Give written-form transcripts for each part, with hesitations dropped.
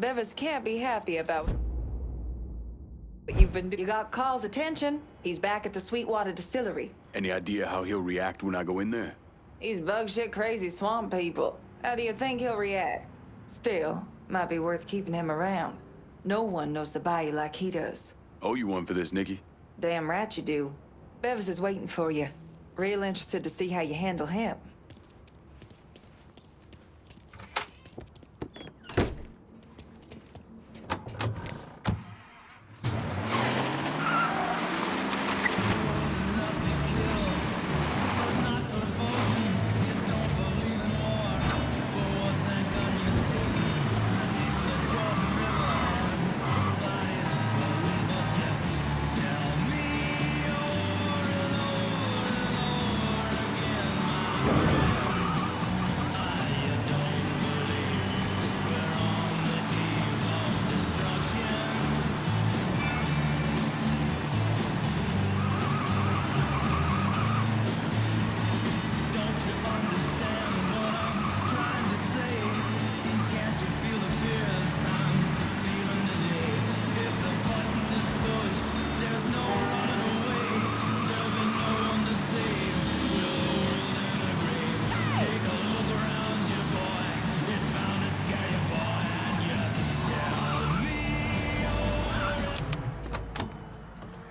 Bevis can't be happy about what you've been doing. You got Carl's attention. He's back at the Sweetwater Distillery. Any idea how he'll react when I go in there? He's bug shit crazy swamp people. How do you think he'll react? Still, might be worth keeping him around. No one knows the bayou like he does. Owe you one for this, Nikki. Damn right you do. Bevis is waiting for you. Real interested to see how you handle him.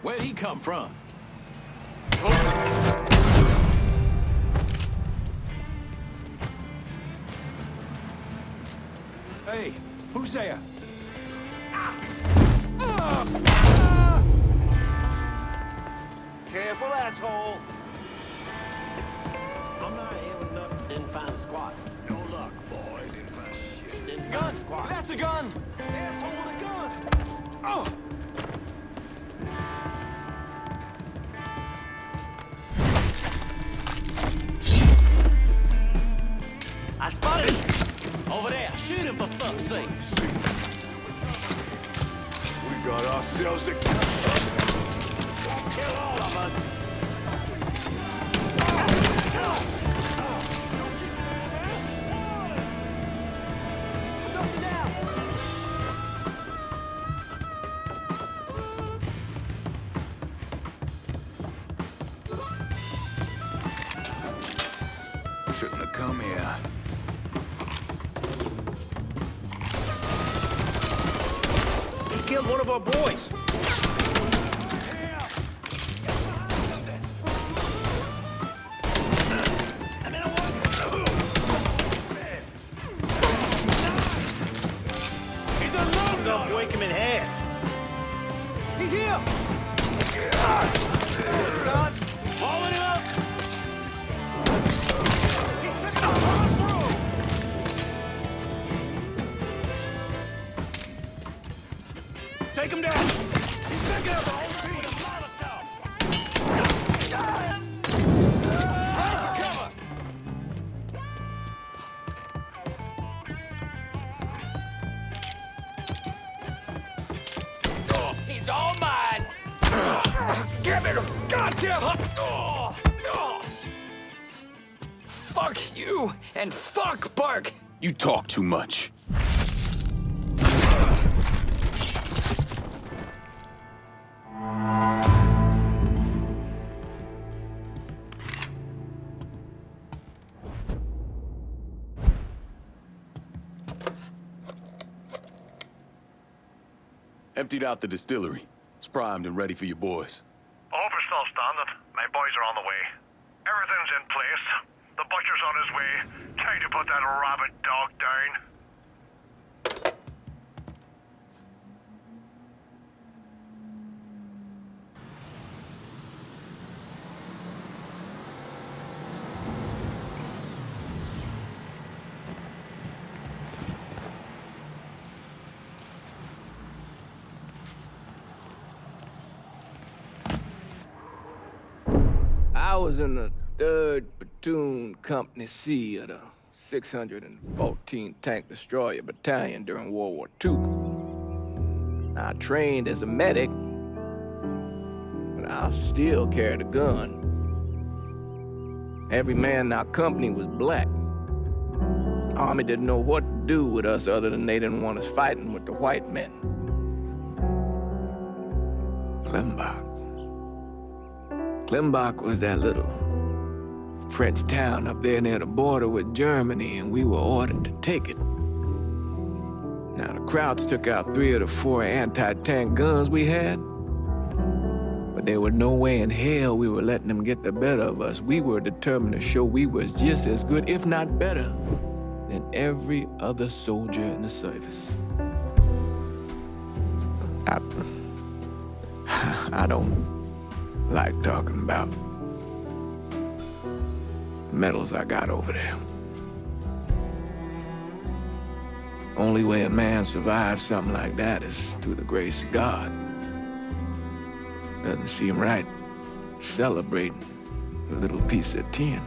Where'd he come from? Hey, who's there? Careful, asshole. I'm not here with nothing. Didn't find squat. No luck, boys. Didn't Gun! find squat. That's a gun! Asshole with a gun! Oh! I spotted him! Over there! Shoot him for fuck's sake! We got ourselves a... Don't kill all of us! Shouldn't have come here. He killed one of our boys. He's alone! I'm gonna break him in half. He's here! Son! Following him up! He's picking up all through! Take him down! He's picking up the whole team with a Molotov! Run for cover! Oh, he's all mine! Give me the goddamn oh, oh. Fuck you and fuck Bark! You talk too much. Emptied out the distillery. It's primed and ready for your boys. Hope is still standing. My boys are on the way. Everything's in place. The butcher's on his way. Time to put that rabid dog down. I was in the 3rd Platoon Company C of the 614 Tank Destroyer Battalion during World War II. I trained as a medic, but I still carried a gun. Every man in our company was black. Army didn't know what to do with us other than they didn't want us fighting with the white men. Klimbach was that little French town up there near the border with Germany, and we were ordered to take it. Now, the Krauts took out 3 of the 4 anti-tank guns we had, but there was no way in hell we were letting them get the better of us. We were determined to show we was just as good, if not better, than every other soldier in the service. I don't like talking about medals I got over there. Only way a man survives something like that is through the grace of God. Doesn't seem right celebrating a little piece of tin.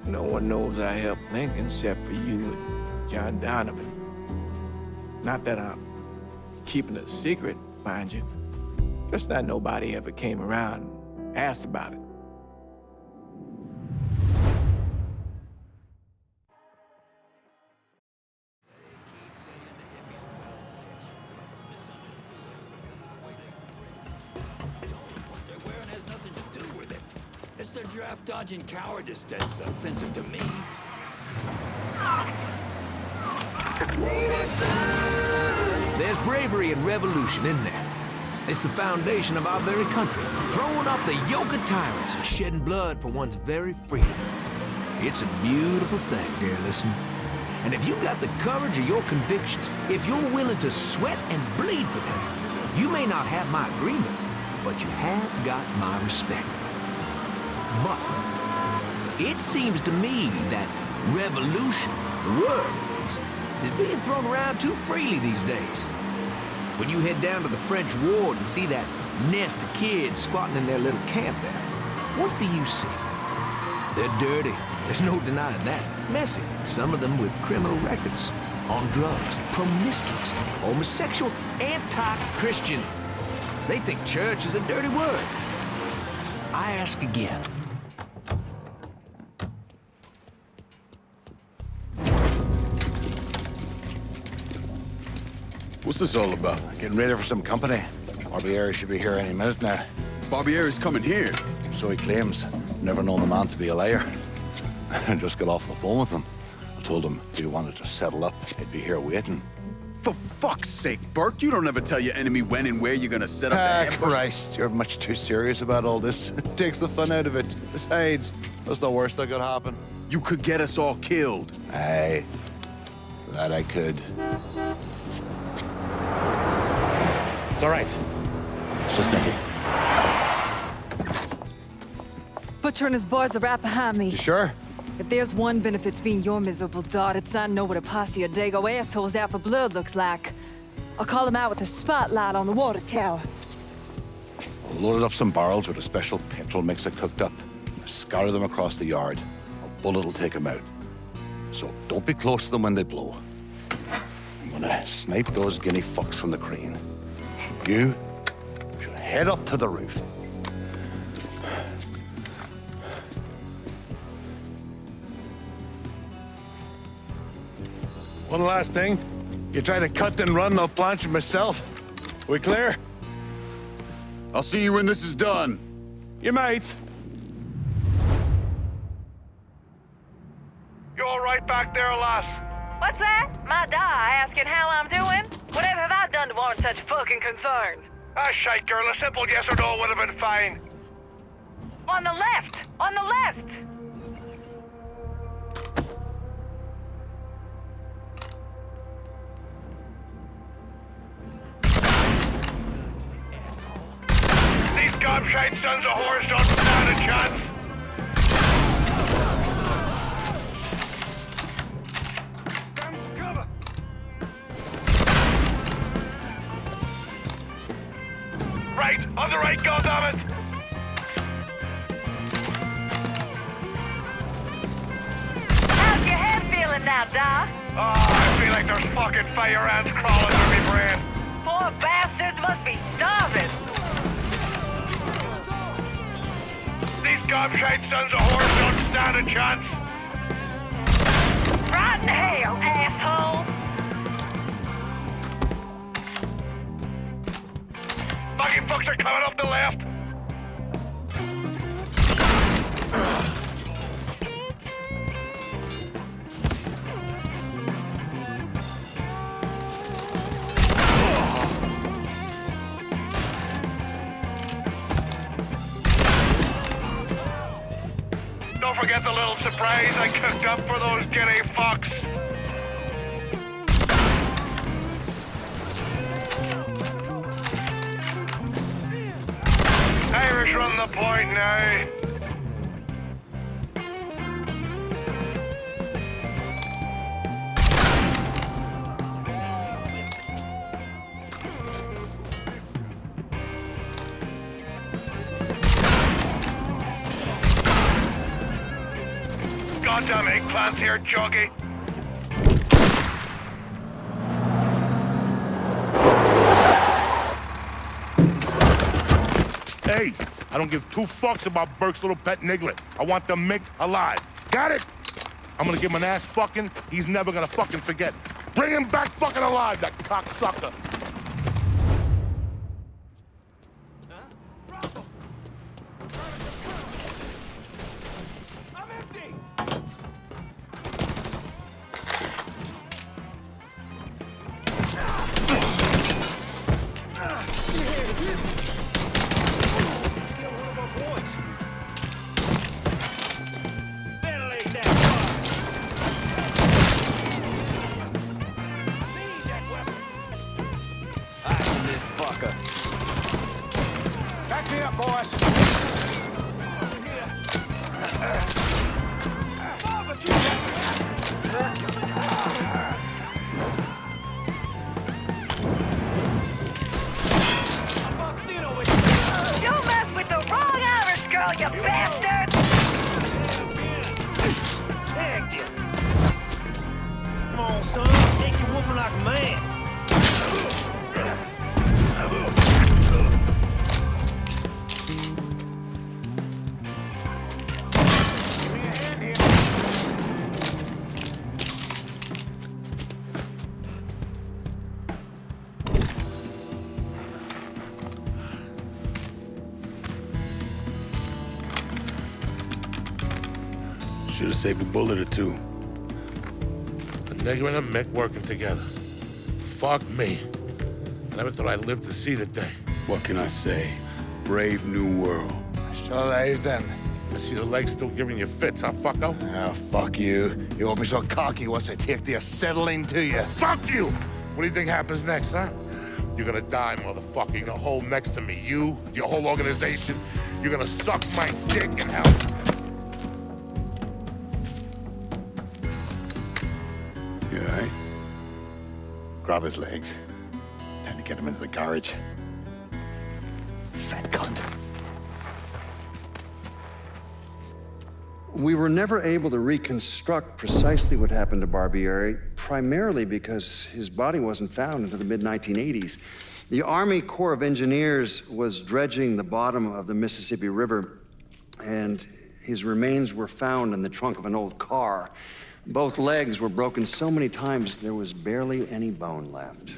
No one knows I helped Lincoln except for you and John Donovan. Not that I'm keeping it a secret, mind you. Just that nobody ever came around and asked about it. Their draft-dodging cowardice that's offensive to me. There's bravery in revolution, isn't there? It's the foundation of our very country, throwing up the yoke of tyrants and shedding blood for one's very freedom. It's a beautiful thing, dear listener. And if you've got the courage of your convictions, if you're willing to sweat and bleed for them, you may not have my agreement, but you have got my respect. But it seems to me that revolution, the word is being thrown around too freely these days. When you head down to the French ward and see that nest of kids squatting in their little camp there, what do you see? They're dirty, there's no denying that. Messy, some of them with criminal records, on drugs, promiscuous, homosexual, anti-Christian. They think church is a dirty word. I ask again. What's this all about? Getting ready for some company. Barbieri should be here any minute now. Barbieri's coming here. So he claims. Never known the man to be a liar. I just got off the phone with him. I told him if he wanted to settle up, he'd be here waiting. For fuck's sake, Burke, you don't ever tell your enemy when and where you're gonna set up the ambush. Christ, you're much too serious about all this. It takes the fun out of it. Besides, that's the worst that could happen. You could get us all killed. Aye, that I could. It's all right. It's just Nicky. Butcher and his boys are right behind me. You sure? If there's one benefit to being your miserable dot, it's I know what a posse of Dago assholes out for blood looks like. I'll call them out with a spotlight on the water tower. I loaded up some barrels with a special petrol mixer cooked up. Scatter them across the yard. A bullet will take them out. So don't be close to them when they blow. I'm gonna snipe those guinea fucks from the crane. You should head up to the roof. One last thing. You try to cut and run, I'll planch it myself. We clear? I'll see you when this is done. You might. You all right back there, lass? What's that? My da asking how I'm doing? Whatever have I done to warrant such fucking concern? Ah, shite, girl. A simple yes or no would have been fine. On the left! On the left! These gobshite sons of whores don't stand a chance. Right, on the right, goddammit! How's your head feeling now, Da? Oh, I feel like there's fucking fire ants crawling through my brain. Poor bastards must be starving. These gobshite sons of whores don't stand a chance. in hell, asshole! Fucking fucks are coming up the left. Don't forget the little surprise I cooked up for those giddy fucks. Irish run the point now. Goddamn eggplants here, Joggy. Hey, I don't give two fucks about Burke's little pet Niglet. I want the Mick alive. Got it? I'm gonna give him an ass fucking he's never gonna fucking forget. Bring him back fucking alive, that cocksucker. Back me up, boys. You messed with the wrong Irish girl, you bastard! Tagged you. Come on, son. Take your whooping like a man. Should have saved a bullet or two. A nigger and a Mick working together. Fuck me. I never thought I'd live to see the day. What can I say? Brave new world. Still alive then? I see the legs still giving you fits, huh, fucko? Ah, fuck you. You won't be so cocky once I take the acetylene to you. Fuck you! What do you think happens next, huh? You're gonna die, motherfucker. You're gonna hold next to me. You, your whole organization. You're gonna suck my dick in hell. You all right? Grab his legs. Time to get him into the garage. Fat cunt. We were never able to reconstruct precisely what happened to Barbieri, primarily because his body wasn't found until the mid-1980s. The Army Corps of Engineers was dredging the bottom of the Mississippi River, and his remains were found in the trunk of an old car. Both legs were broken so many times there was barely any bone left.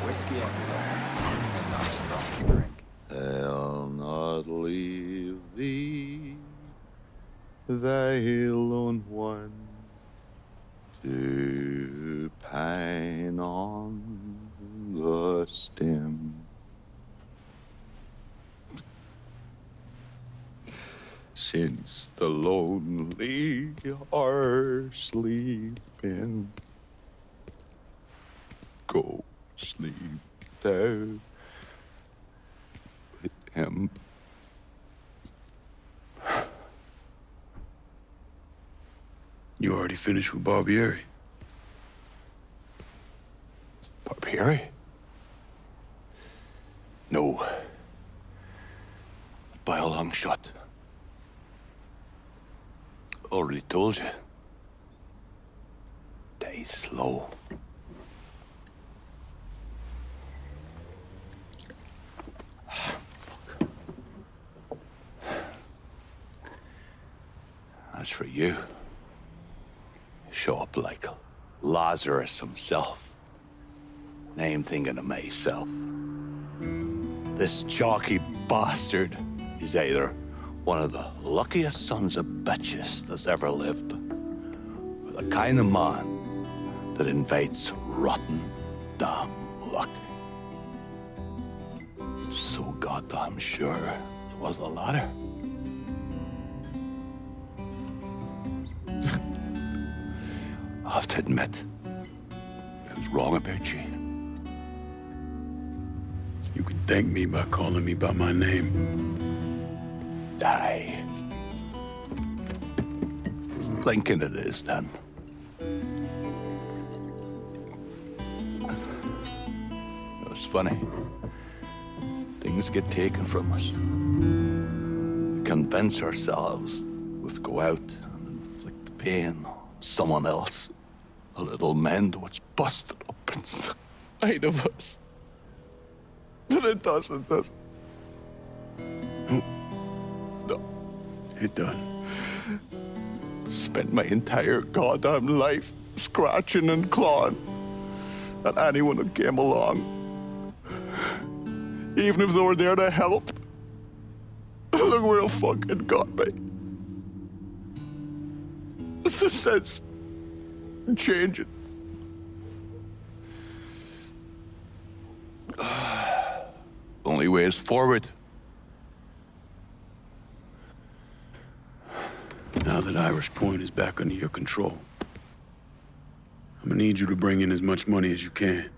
Whiskey everywhere. thy lone one to pine on the stem. Since the lonely are sleeping, go sleep thou with him. You already finished with Barbieri? Barbieri? No. By a long shot. Already told you. Die slow. As for you, show up like Lazarus himself. And I'm thinking to myself, this chalky bastard is either one of the luckiest sons of bitches that's ever lived, or the kind of man that invites rotten damn luck. So goddamn sure it was the latter. I have to admit, I was wrong about you. You can thank me by calling me by my name. Die. Lincoln it is, then. It's funny. Things get taken from us. We convince ourselves we have to go out and inflict the pain on someone else. A little mend what's busted up inside of us. But it doesn't. No. It done. Spent my entire goddamn life scratching and clawing at anyone who came along. Even if they were there to help. Look where it fucking got me. It's the sense of changing. Only way is forward. Now that Irish Point is back under your control, I'm gonna need you to bring in as much money as you can.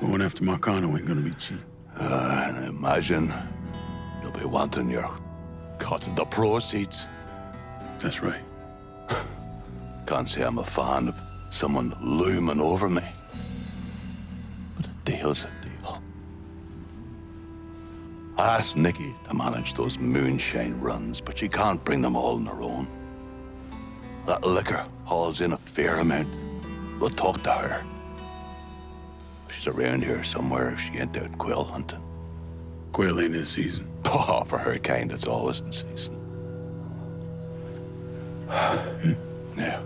Going after Marcano ain't gonna be cheap. And I imagine you'll be wanting your cut of the proceeds. That's right. Can't say I'm a fan of someone looming over me. But a deal's a deal. I asked Nikki to manage those moonshine runs, but she can't bring them all on her own. That liquor hauls in a fair amount. We'll talk to her. She's around here somewhere if she ain't out quail hunting. Quail ain't in season. Oh, for her kind, it's always in season. Yeah.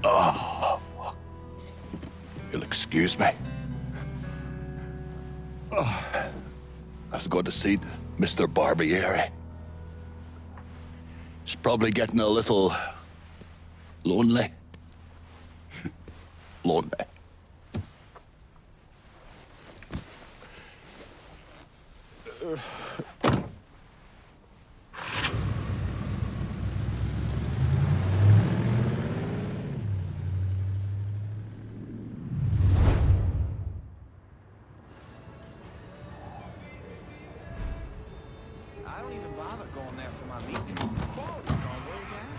Oh, you'll excuse me. Oh, I have to go to see Mr. Barbieri. He's probably getting a little lonely. Lonely. I don't even bother going there for my meeting. Balls don't work out.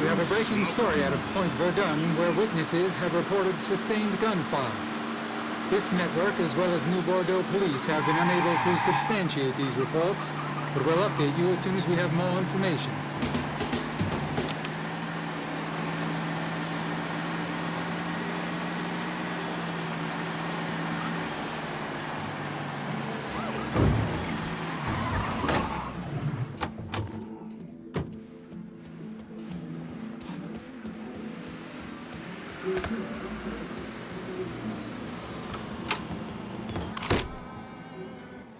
have a breaking story out of Point Verdun where witnesses have reported sustained gunfire. This network, as well as New Bordeaux police, have been unable to substantiate these reports, but we'll update you as soon as we have more information.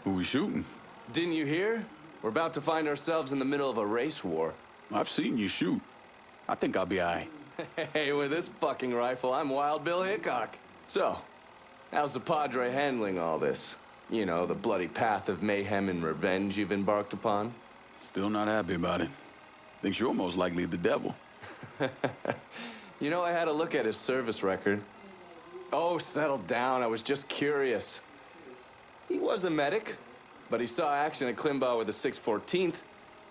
Who we shooting? Didn't you hear? We're about to find ourselves in the middle of a race war. I've seen you shoot. I think I'll be all right. Hey, with this fucking rifle, I'm Wild Bill Hickok. So, how's the Padre handling all this? You know, the bloody path of mayhem and revenge you've embarked upon? Still not happy about it. Thinks you're most likely the devil. You know, I had a look at his service record. Oh, settle down. I was just curious. He was a medic, but he saw action at Klimbaugh with the 614th.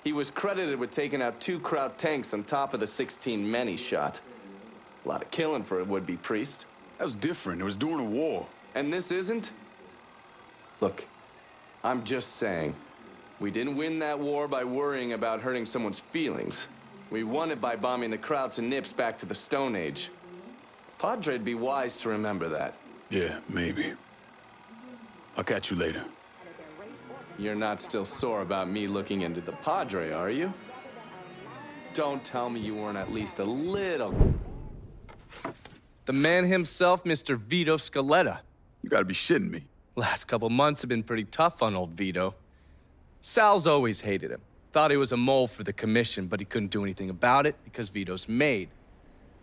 He was credited with taking out 2 Kraut tanks on top of the 16 men he shot. A lot of killing for a would-be priest. That was different. It was during a war. And this isn't? Look, I'm just saying, we didn't win that war by worrying about hurting someone's feelings. We won it by bombing the Krauts and Nips back to the Stone Age. Padre'd be wise to remember that. Yeah, maybe. I'll catch you later. You're not still sore about me looking into the Padre, are you? Don't tell me you weren't at least a little... The man himself, Mr. Vito Scaletta. You gotta be shitting me. Last couple months have been pretty tough on old Vito. Sal's always hated him. Thought he was a mole for the commission, but he couldn't do anything about it because Vito's made.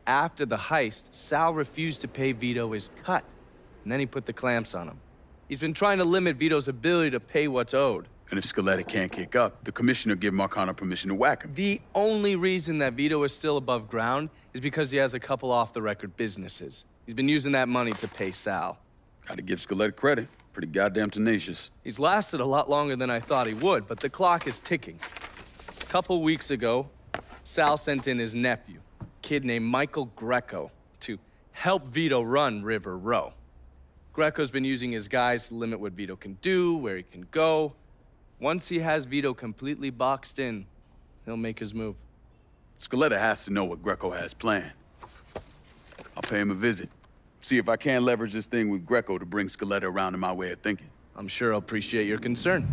After the heist, Sal refused to pay Vito his cut, and then he put the clamps on him. He's been trying to limit Vito's ability to pay what's owed. And if Scaletta can't kick up, the commissioner give Marcano permission to whack him. The only reason that Vito is still above ground is because he has a couple off-the-record businesses. He's been using that money to pay Sal. Gotta give Scaletta credit. Pretty goddamn tenacious. He's lasted a lot longer than I thought he would, but the clock is ticking. A couple weeks ago, Sal sent in his nephew, a kid named Michael Greco, to help Vito run River Row. Greco's been using his guys to limit what Vito can do, where he can go. Once he has Vito completely boxed in, he'll make his move. Scaletta has to know what Greco has planned. I'll pay him a visit. See if I can't leverage this thing with Greco to bring Scaletta around to my way of thinking. I'm sure he'll appreciate your concern.